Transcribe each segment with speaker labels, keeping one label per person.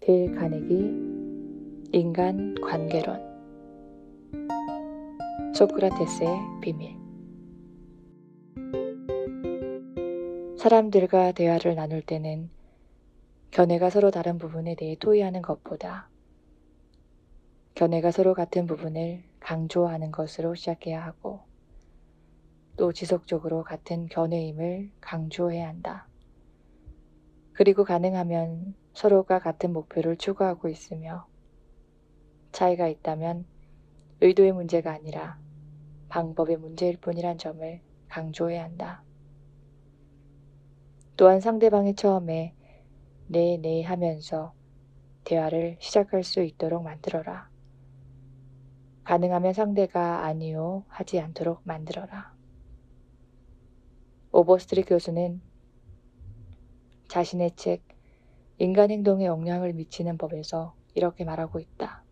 Speaker 1: 데일 카네기 인간 관계론 소크라테스의 비밀. 사람들과 대화를 나눌 때는 견해가 서로 다른 부분에 대해 토의하는 것보다 견해가 서로 같은 부분을 강조하는 것으로 시작해야 하고 또 지속적으로 같은 견해임을 강조해야 한다. 그리고 가능하면 서로가 같은 목표를 추구하고 있으며 차이가 있다면 의도의 문제가 아니라 방법의 문제일 뿐이란 점을 강조해야 한다. 또한 상대방이 처음에 네 하면서 대화를 시작할 수 있도록 만들어라. 가능하면 상대가 아니요 하지 않도록 만들어라. 오버스트릿 교수는 자신의 책 인간 행동에 영향을 미치는 법에서 이렇게 말하고 있다.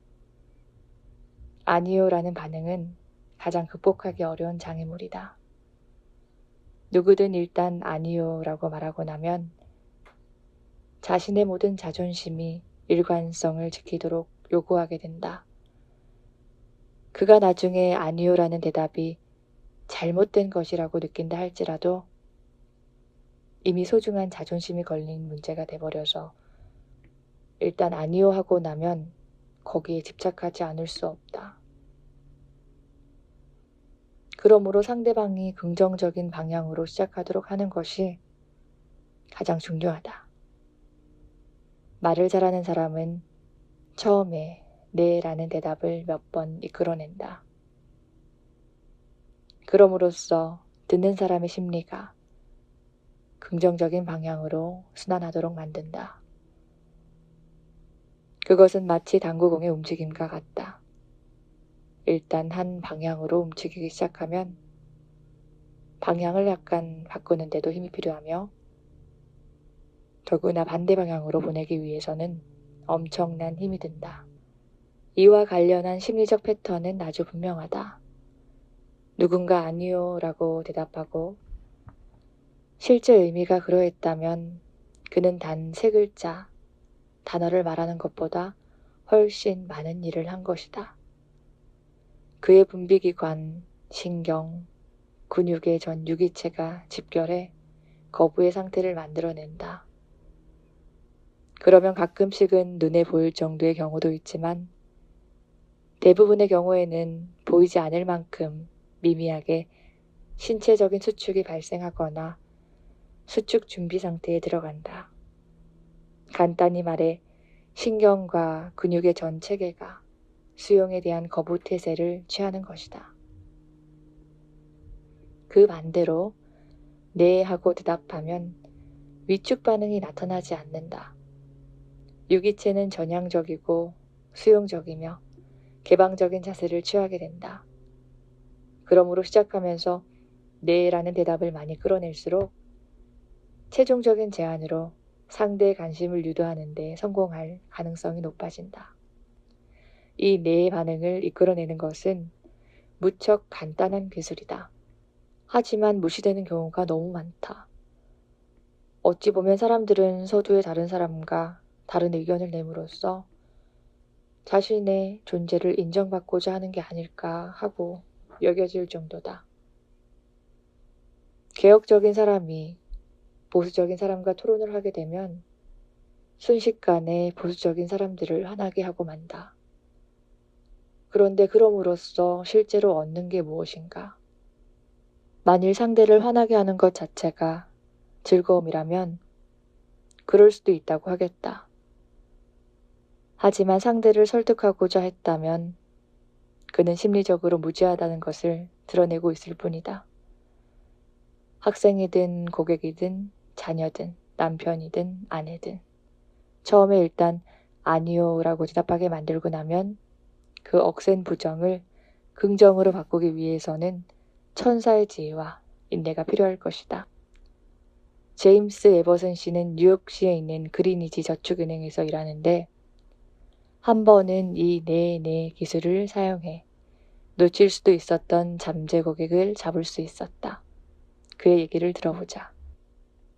Speaker 1: 아니요라는 반응은 가장 극복하기 어려운 장애물이다. 누구든 일단 아니요라고 말하고 나면 자신의 모든 자존심이 일관성을 지키도록 요구하게 된다. 그가 나중에 아니요라는 대답이 잘못된 것이라고 느낀다 할지라도 이미 소중한 자존심이 걸린 문제가 돼버려서 일단 아니요 하고 나면 거기에 집착하지 않을 수 없다. 그러므로 상대방이 긍정적인 방향으로 시작하도록 하는 것이 가장 중요하다. 말을 잘하는 사람은 처음에 네라는 대답을 몇 번 이끌어낸다. 그럼으로써 듣는 사람의 심리가 긍정적인 방향으로 순환하도록 만든다. 그것은 마치 당구공의 움직임과 같다. 일단 한 방향으로 움직이기 시작하면 방향을 약간 바꾸는데도 힘이 필요하며 더구나 반대 방향으로 보내기 위해서는 엄청난 힘이 든다. 이와 관련한 심리적 패턴은 아주 분명하다. 누군가 아니요 라고 대답하고 실제 의미가 그러했다면 그는 단 3글자 단어를 말하는 것보다 훨씬 많은 일을 한 것이다. 그의 분비기관, 신경, 근육의 전 유기체가 집결해 거부의 상태를 만들어낸다. 그러면 가끔씩은 눈에 보일 정도의 경우도 있지만 대부분의 경우에는 보이지 않을 만큼 미미하게 신체적인 수축이 발생하거나 수축 준비 상태에 들어간다. 간단히 말해 신경과 근육의 전 체계가 수용에 대한 거부 태세를 취하는 것이다. 그 반대로 네 하고 대답하면 위축 반응이 나타나지 않는다. 유기체는 전향적이고 수용적이며 개방적인 자세를 취하게 된다. 그러므로 시작하면서 네라는 대답을 많이 끌어낼수록 최종적인 제안으로 상대의 관심을 유도하는 데 성공할 가능성이 높아진다. 이 네 반응을 이끌어내는 것은 무척 간단한 기술이다. 하지만 무시되는 경우가 너무 많다. 어찌 보면 사람들은 서두에 다른 사람과 다른 의견을 내므로써 자신의 존재를 인정받고자 하는 게 아닐까 하고 여겨질 정도다. 개혁적인 사람이 보수적인 사람과 토론을 하게 되면 순식간에 보수적인 사람들을 화나게 하고 만다. 그런데 그럼으로써 실제로 얻는 게 무엇인가? 만일 상대를 화나게 하는 것 자체가 즐거움이라면 그럴 수도 있다고 하겠다. 하지만 상대를 설득하고자 했다면 그는 심리적으로 무지하다는 것을 드러내고 있을 뿐이다. 학생이든 고객이든 자녀든 남편이든 아내든 처음에 일단 아니요라고 대답하게 만들고 나면 그 억센 부정을 긍정으로 바꾸기 위해서는 천사의 지혜와 인내가 필요할 것이다. 제임스 에버슨 씨는 뉴욕시에 있는 그리니지 저축은행에서 일하는데 한 번은 이 네 기술을 사용해 놓칠 수도 있었던 잠재 고객을 잡을 수 있었다. 그의 얘기를 들어보자.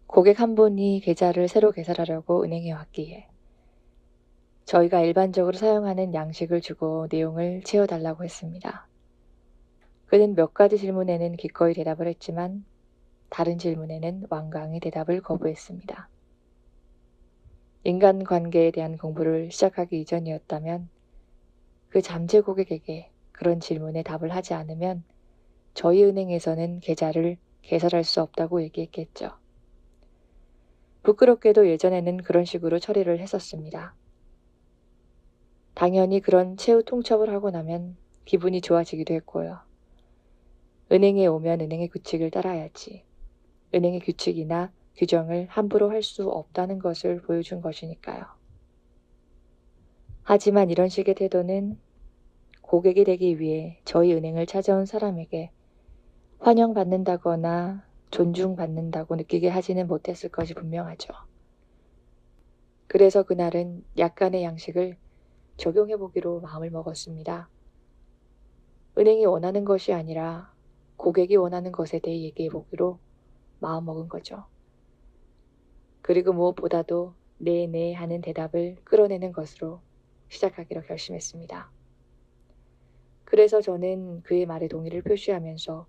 Speaker 1: 고객 한 분이 계좌를 새로 개설하려고 은행에 왔기에 저희가 일반적으로 사용하는 양식을 주고 내용을 채워달라고 했습니다. 그는 몇 가지 질문에는 기꺼이 대답을 했지만 다른 질문에는 완강히 대답을 거부했습니다. 인간관계에 대한 공부를 시작하기 이전이었다면 그 잠재 고객에게 그런 질문에 답을 하지 않으면 저희 은행에서는 계좌를 개설할 수 없다고 얘기했겠죠. 부끄럽게도 예전에는 그런 식으로 처리를 했었습니다. 당연히 그런 최후 통첩을 하고 나면 기분이 좋아지기도 했고요. 은행에 오면 은행의 규칙을 따라야지. 은행의 규칙이나 규정을 함부로 할 수 없다는 것을 보여준 것이니까요. 하지만 이런 식의 태도는 고객이 되기 위해 저희 은행을 찾아온 사람에게 환영받는다거나 존중받는다고 느끼게 하지는 못했을 것이 분명하죠. 그래서 그날은 약간의 양식을 적용해보기로 마음을 먹었습니다. 은행이 원하는 것이 아니라 고객이 원하는 것에 대해 얘기해보기로 마음먹은 거죠. 그리고 무엇보다도 네 하는 대답을 끌어내는 것으로 시작하기로 결심했습니다. 그래서 저는 그의 말에 동의를 표시하면서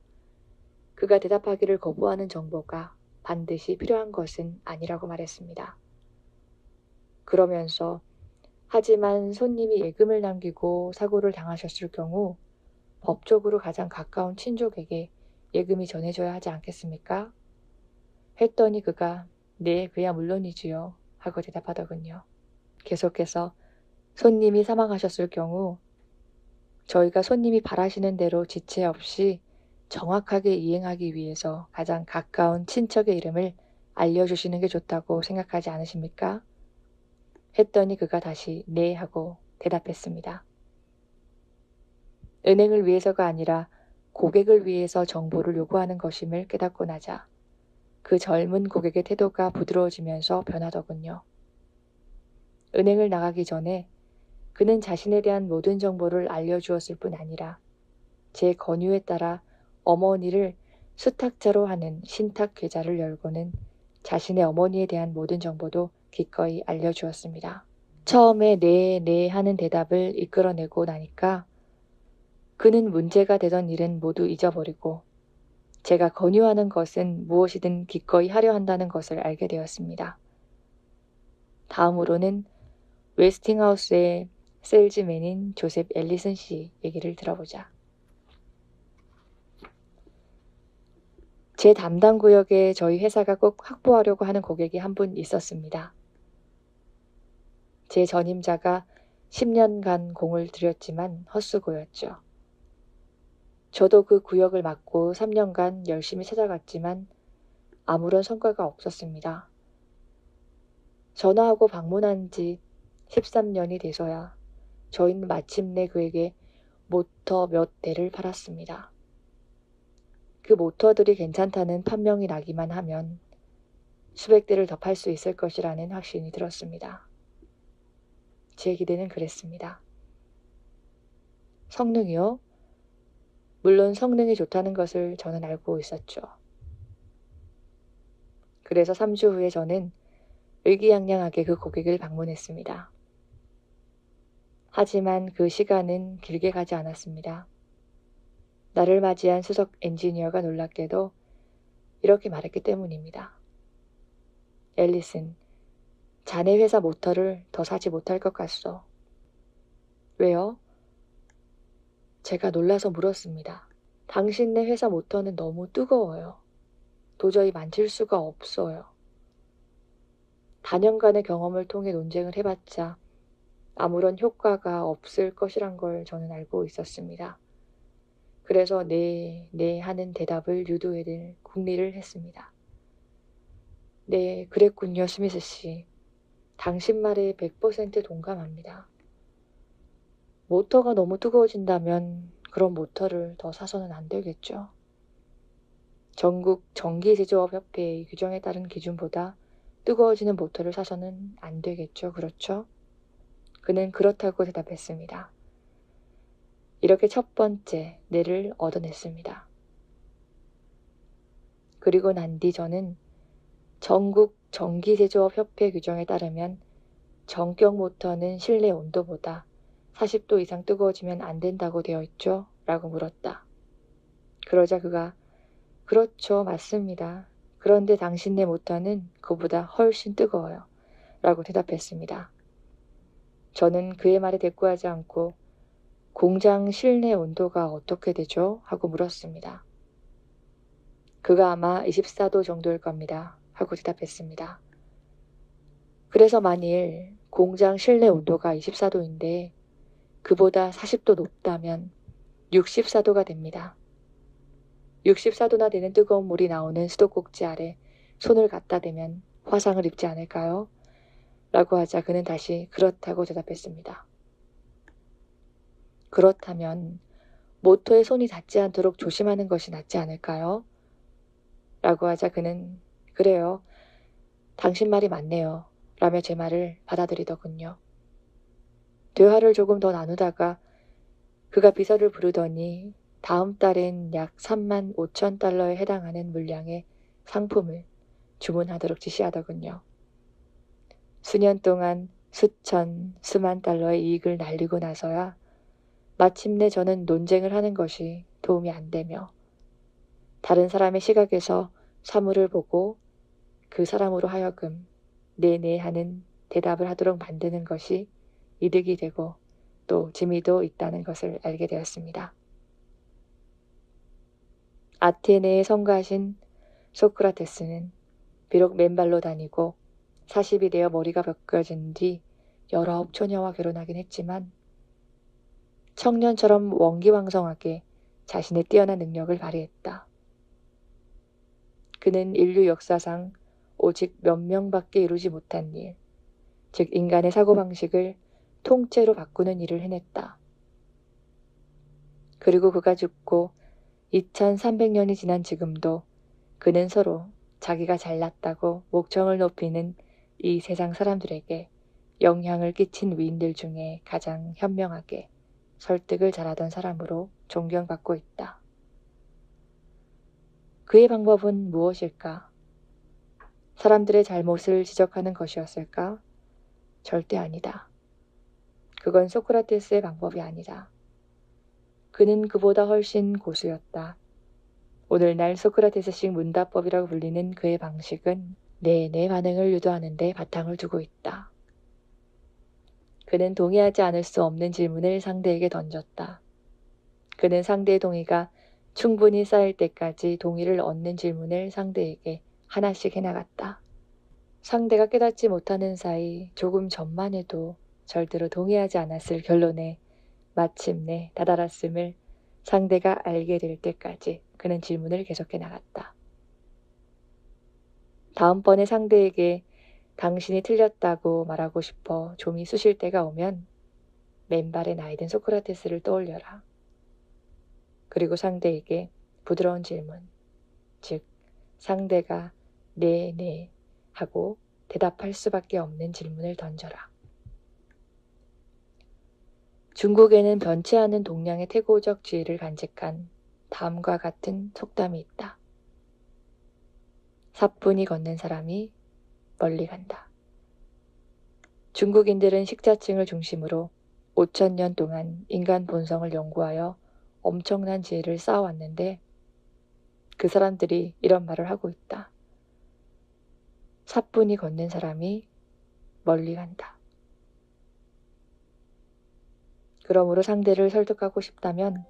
Speaker 1: 그가 대답하기를 거부하는 정보가 반드시 필요한 것은 아니라고 말했습니다. 그러면서 하지만 손님이 예금을 남기고 사고를 당하셨을 경우 법적으로 가장 가까운 친족에게 예금이 전해져야 하지 않겠습니까? 했더니 그가 네, 그야 물론이지요 하고 대답하더군요. 계속해서 손님이 사망하셨을 경우 저희가 손님이 바라시는 대로 지체 없이 정확하게 이행하기 위해서 가장 가까운 친척의 이름을 알려주시는 게 좋다고 생각하지 않으십니까? 했더니 그가 다시 네 하고 대답했습니다. 은행을 위해서가 아니라 고객을 위해서 정보를 요구하는 것임을 깨닫고 나자 그 젊은 고객의 태도가 부드러워지면서 변하더군요. 은행을 나가기 전에 그는 자신에 대한 모든 정보를 알려주었을 뿐 아니라 제 권유에 따라 어머니를 수탁자로 하는 신탁 계좌를 열고는 자신의 어머니에 대한 모든 정보도 기꺼이 알려주었습니다. 처음에 네 하는 대답을 이끌어내고 나니까 그는 문제가 되던 일은 모두 잊어버리고 제가 권유하는 것은 무엇이든 기꺼이 하려 한다는 것을 알게 되었습니다. 다음으로는 웨스팅하우스의 세일즈맨인 조셉 앨리슨 씨 얘기를 들어보자. 제 담당 구역에 저희 회사가 꼭 확보하려고 하는 고객이 한 분 있었습니다. 제 전임자가 10년간 공을 들였지만 헛수고였죠. 저도 그 구역을 맡고 3년간 열심히 찾아갔지만 아무런 성과가 없었습니다. 전화하고 방문한 지 13년이 돼서야 저희는 마침내 그에게 모터 몇 대를 팔았습니다. 그 모터들이 괜찮다는 판명이 나기만 하면 수백 대를 더 팔 수 있을 것이라는 확신이 들었습니다. 제 기대는 그랬습니다. 성능이요? 물론 성능이 좋다는 것을 저는 알고 있었죠. 그래서 3주 후에 저는 의기양양하게 그 고객을 방문했습니다. 하지만 그 시간은 길게 가지 않았습니다. 나를 맞이한 수석 엔지니어가 놀랍게도 이렇게 말했기 때문입니다. 앨리슨, 자네 회사 모터를 더 사지 못할 것 같소. 왜요? 제가 놀라서 물었습니다. 당신네 회사 모터는 너무 뜨거워요. 도저히 만질 수가 없어요. 다년간의 경험을 통해 논쟁을 해봤자 아무런 효과가 없을 것이란 걸 저는 알고 있었습니다. 그래서 네 하는 대답을 유도해낼 궁리를 했습니다. 네, 그랬군요, 스미스 씨. 당신 말에 100% 동감합니다. 모터가 너무 뜨거워진다면 그런 모터를 더 사서는 안 되겠죠. 전국 전기제조업협회의 규정에 따른 기준보다 뜨거워지는 모터를 사서는 안 되겠죠. 그렇죠? 그는 그렇다고 대답했습니다. 이렇게 첫 번째 네를 얻어냈습니다. 그리고 난 뒤 저는 전국 전기제조업협회 규정에 따르면 전격 모터는 실내 온도보다 40도 이상 뜨거워지면 안 된다고 되어 있죠? 라고 물었다. 그러자 그가 그렇죠, 맞습니다. 그런데 당신네 모터는 그보다 훨씬 뜨거워요. 라고 대답했습니다. 저는 그의 말에 대꾸하지 않고 공장 실내 온도가 어떻게 되죠? 하고 물었습니다. 그가 아마 24도 정도일 겁니다. 하고 대답했습니다. 그래서 만일 공장 실내 온도가 24도인데 그보다 40도 높다면 64도가 됩니다. 64도나 되는 뜨거운 물이 나오는 수도꼭지 아래 손을 갖다 대면 화상을 입지 않을까요? 라고 하자 그는 다시 그렇다고 대답했습니다. 그렇다면 모터에 손이 닿지 않도록 조심하는 것이 낫지 않을까요? 라고 하자 그는 그래요. 당신 말이 맞네요. 라며 제 말을 받아들이더군요. 대화를 조금 더 나누다가 그가 비서를 부르더니 다음 달엔 약 3만 5천 달러에 해당하는 물량의 상품을 주문하도록 지시하더군요. 수년 동안 수천, 수만 달러의 이익을 날리고 나서야 마침내 저는 논쟁을 하는 것이 도움이 안 되며 다른 사람의 시각에서 사물을 보고 그 사람으로 하여금 네네 하는 대답을 하도록 만드는 것이 이득이 되고 또 재미도 있다는 것을 알게 되었습니다. 아테네에 성가신 소크라테스는 비록 맨발로 다니고 40이 되어 머리가 벗겨진 뒤 19 처녀와 결혼하긴 했지만 청년처럼 원기왕성하게 자신의 뛰어난 능력을 발휘했다. 그는 인류 역사상 오직 몇 명밖에 이루지 못한 일, 즉 인간의 사고방식을 통째로 바꾸는 일을 해냈다. 그리고 그가 죽고 2300년이 지난 지금도 그는 서로 자기가 잘났다고 목청을 높이는 이 세상 사람들에게 영향을 끼친 위인들 중에 가장 현명하게 설득을 잘하던 사람으로 존경받고 있다. 그의 방법은 무엇일까? 사람들의 잘못을 지적하는 것이었을까? 절대 아니다. 그건 소크라테스의 방법이 아니다. 그는 그보다 훨씬 고수였다. 오늘날 소크라테스식 문답법이라고 불리는 그의 방식은 내 반응을 유도하는 데 바탕을 두고 있다. 그는 동의하지 않을 수 없는 질문을 상대에게 던졌다. 그는 상대의 동의가 충분히 쌓일 때까지 동의를 얻는 질문을 상대에게 하나씩 해나갔다. 상대가 깨닫지 못하는 사이 조금 전만 해도 절대로 동의하지 않았을 결론에 마침내 다다랐음을 상대가 알게 될 때까지 그는 질문을 계속해 나갔다. 다음번에 상대에게 당신이 틀렸다고 말하고 싶어 좀이 쑤실 때가 오면 맨발의 나이든 소크라테스를 떠올려라. 그리고 상대에게 부드러운 질문, 즉 상대가 네 하고 대답할 수밖에 없는 질문을 던져라. 중국에는 변치 않은 동양의 태고적 지혜를 간직한 다음과 같은 속담이 있다. 사뿐히 걷는 사람이 멀리 간다. 중국인들은 식자층을 중심으로 5000년 동안 인간 본성을 연구하여 엄청난 지혜를 쌓아왔는데 그 사람들이 이런 말을 하고 있다. 사뿐히 걷는 사람이 멀리 간다. 그러므로 상대를 설득하고 싶다면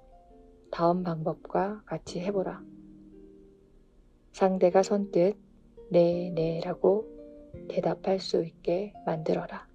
Speaker 1: 다음 방법과 같이 해보라. 상대가 선뜻 네라고 대답할 수 있게 만들어라.